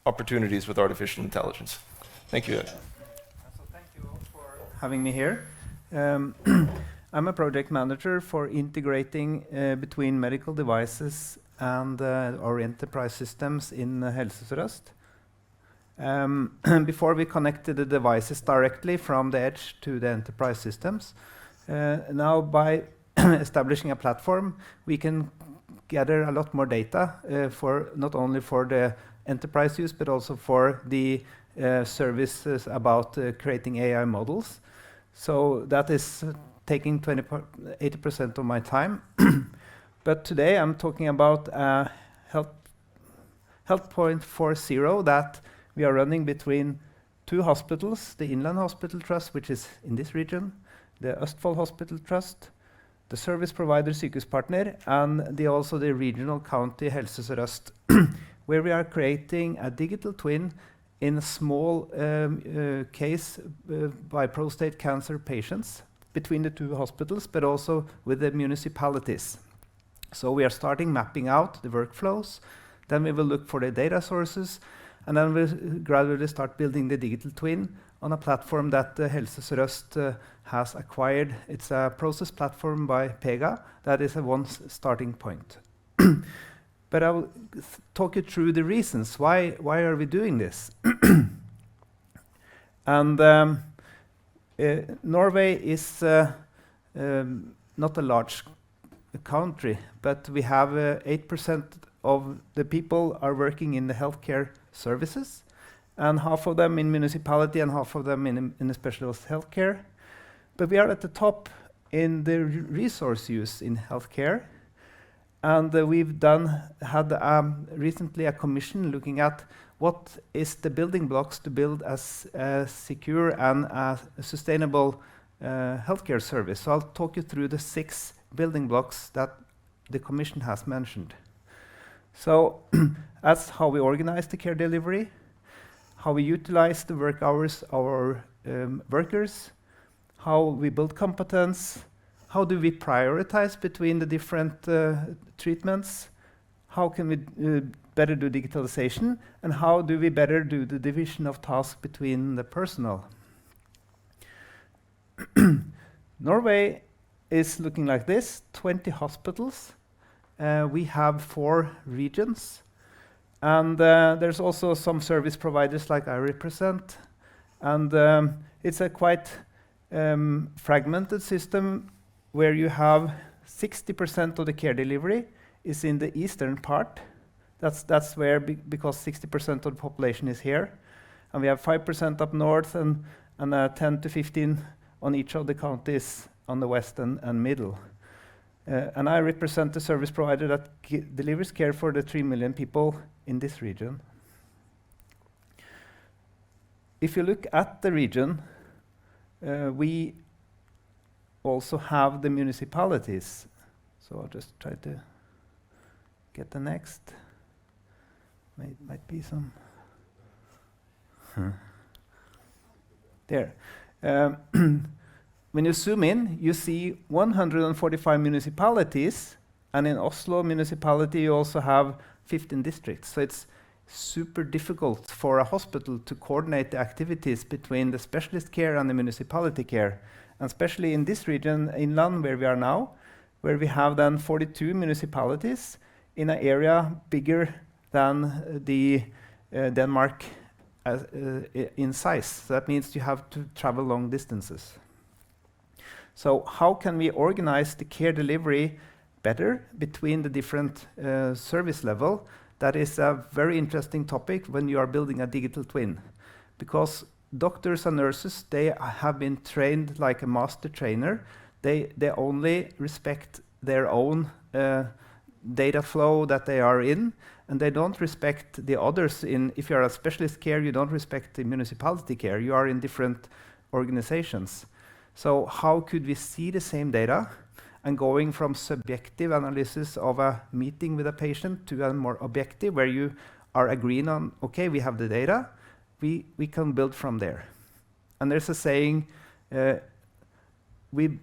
opportunities with artificial intelligence. Thank you. So thank you all for having me here. I'm a project manager for integrating between medical devices and our enterprise systems in Helse Sør-Øst. Before we connected the devices directly from the edge to the enterprise systems, now by establishing a platform, we can gather a lot more data for not only for the enterprise use, but also for the services about creating AI models. So that is taking 80% of my time. But today I'm talking about Health Point 4.0 that we are running between two hospitals, the Inland Hospital Trust, which is in this region, the Østfold Hospital Trust, the service provider Sykehuspartner, and also the regional county Helse Sør-Øst, where we are creating a digital twin in a small case by prostate cancer patients between the two hospitals, but also with the municipalities. So we are starting mapping out the workflows, then we will look for the data sources, and then we'll gradually start building the digital twin on a platform that Helse Sør-Øst has acquired. It's a process platform by Pega that is one starting point. But I will talk you through the reasons. Why are we doing this? And Norway is not a large country, but we have 8% of the people are working in the healthcare services, and half of them in municipality and half of them in the specialist healthcare. But we are at the top in the resource use in healthcare. And we've had recently a commission looking at what is the building blocks to build a secure and a sustainable healthcare service. So I'll talk you through the 6 building blocks that the commission has mentioned. So that's how we organize the care delivery, how we utilize the work hours of our workers, how we build competence, how do we prioritize between the different treatments, how can we better do digitalization, and how do we better do the division of tasks between the personnel. Norway is looking like this, 20 hospitals. We have 4 regions. And there's also some service providers like I represent. And it's a quite fragmented system where you have 60% of the care delivery is in the eastern part. That's where, because 60% of the population is here. And we have 5% up north and 10 to 15 on each of the counties on the west and middle. And I represent the service provider that delivers care for the 3 million people in this region. If you look at the region, we also have the municipalities. So I'll just try to get the next. Might be some. There. When you zoom in, you see 145 municipalities, and in Oslo municipality you also have 15 districts. So it's super difficult for a hospital to coordinate the activities between the specialist care and the municipality care. And especially in this region, Inland, where we are now, where we have then 42 municipalities in an area bigger than the Denmark in size. So that means you have to travel long distances. So how can we organize the care delivery better between the different service level? That is a very interesting topic when you are building a digital twin. Because doctors and nurses, they have been trained like a master trainer. They only respect their own data flow that they are in, and they don't respect the others. If you are a specialist care, you don't respect the municipality care. You are in different organizations. So how could we see the same data and going from subjective analysis of a meeting with a patient to a more objective, where you are agreeing on, okay, we have the data, we can build from there. And there's a saying, we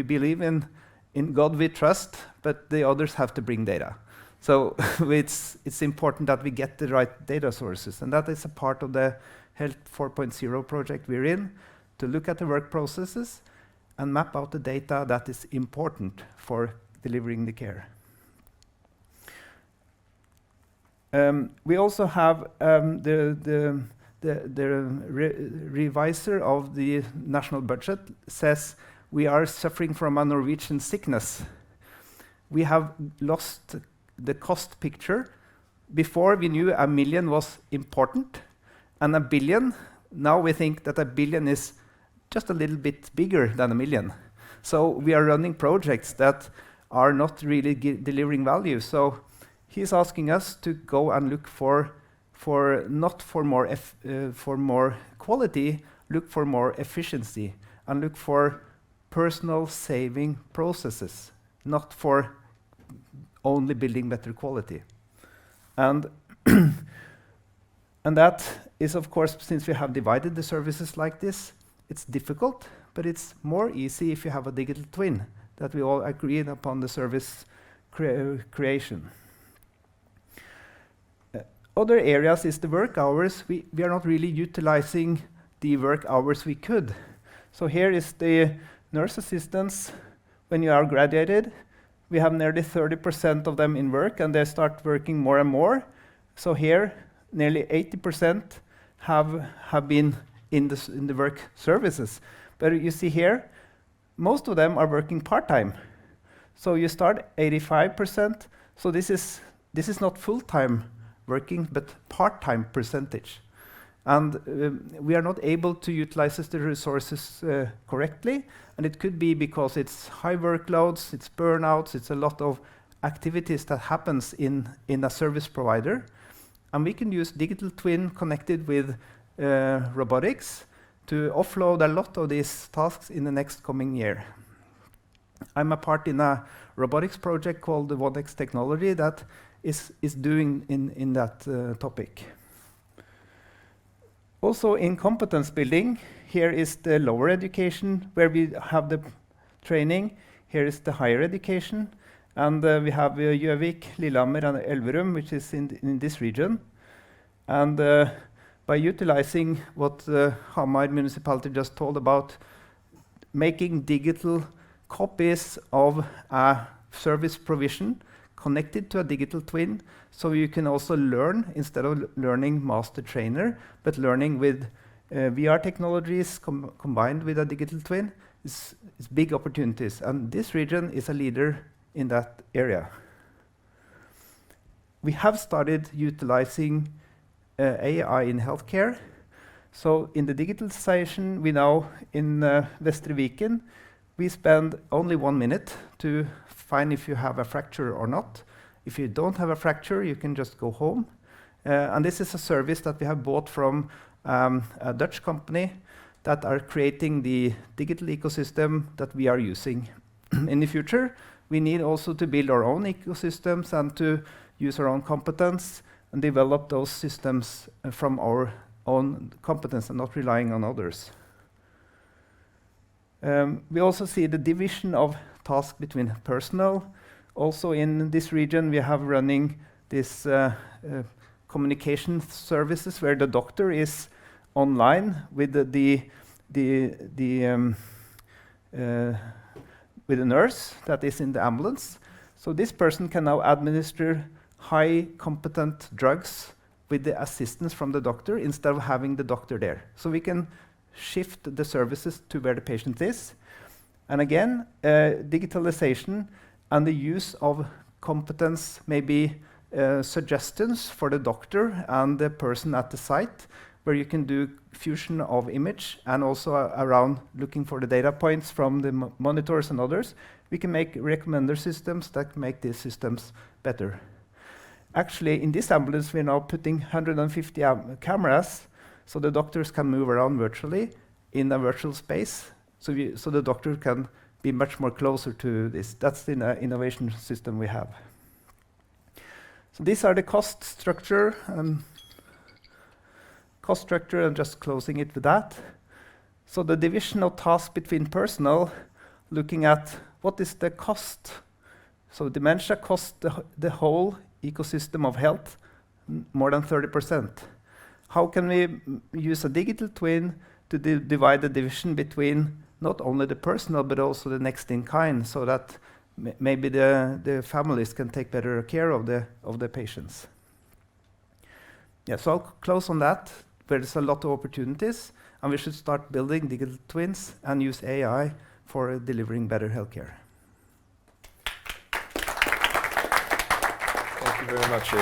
believe in God we trust, but the others have to bring data. So it's important that we get the right data sources, and that is a part of the Health 4.0 project we're in, to look at the work processes and map out the data that is important for delivering the care. We also have the reviser of the national budget says we are suffering from a Norwegian sickness. We have lost the cost picture. Before we knew 1 million was important, and 1 billion, now we think that 1 billion is just a little bit bigger than 1 million. So we are running projects that are not really delivering value. So he's asking us to go and look for not for more quality, look for more efficiency, and look for personal saving processes, not for only building better quality. And and that is, of course, since we have divided the services like this, it's difficult, but it's more easy if you have a digital twin, that we all agreed upon the service creation. Other areas is the work hours. We are not really utilizing the work hours we could. So here is the nurse assistants. When you are graduated, we have nearly 30% of them in work, and they start working more and more. So here, nearly 80% have been in the work services. But you see here, most of them are working part-time. So you start 85%. So this is not full-time working, but part-time percentage. And we are not able to utilize the resources correctly. And it could be because it's high workloads, it's burnouts, it's a lot of activities that happens in a service provider. And we can use digital twin connected with robotics to offload a lot of these tasks in the next coming year. I'm a part in a robotics project called the Nordic Technology that is doing in that topic. Also in competence building, here is the lower education where we have the training. Here is the higher education. And we have Gjøvik, Lillehammer, and Elverum, which is in this region. And by utilizing what Hamar municipality just told about, making digital copies of a service provision connected to a digital twin, so you can also learn instead of learning master trainer, but learning with VR technologies combined with a digital twin is big opportunities. And this region is a leader in that area. We have started utilizing AI in healthcare. So in the digitalization, we now in Vestre Viken, we spend only 1 minute to find if you have a fracture or not. If you don't have a fracture, you can just go home. And this is a service that we have bought from a Dutch company that are creating the digital ecosystem that we are using. In the future, we need also to build our own ecosystems and to use our own competence and develop those systems from our own competence and not relying on others. We also see the division of tasks between personnel. Also in this region, we have running this communication services where the doctor is online with the nurse that is in the ambulance. So this person can now administer high competent drugs with the assistance from the doctor instead of having the doctor there. So we can shift the services to where the patient is. And again, digitalization and the use of competence, maybe suggestions for the doctor and the person at the site, where you can do fusion of image and also around looking for the data points from the monitors and others. We can make recommender systems that make these systems better. Actually, in this ambulance, we're now putting 150 cameras so the doctors can move around virtually in a virtual space, so the doctor can be much more closer to this. That's the innovation system we have. So these are the cost structure, and just closing it with that. So the division of tasks between personnel, looking at what is the cost. So dementia costs the whole ecosystem of health, more than 30%. How can we use a digital twin to divide the division between not only the personal but also the next in kind, so that maybe the families can take better care of the patients? Yeah, so I'll close on that. There's a lot of opportunities, and we should start building digital twins and use AI for delivering better healthcare. Thank you very much,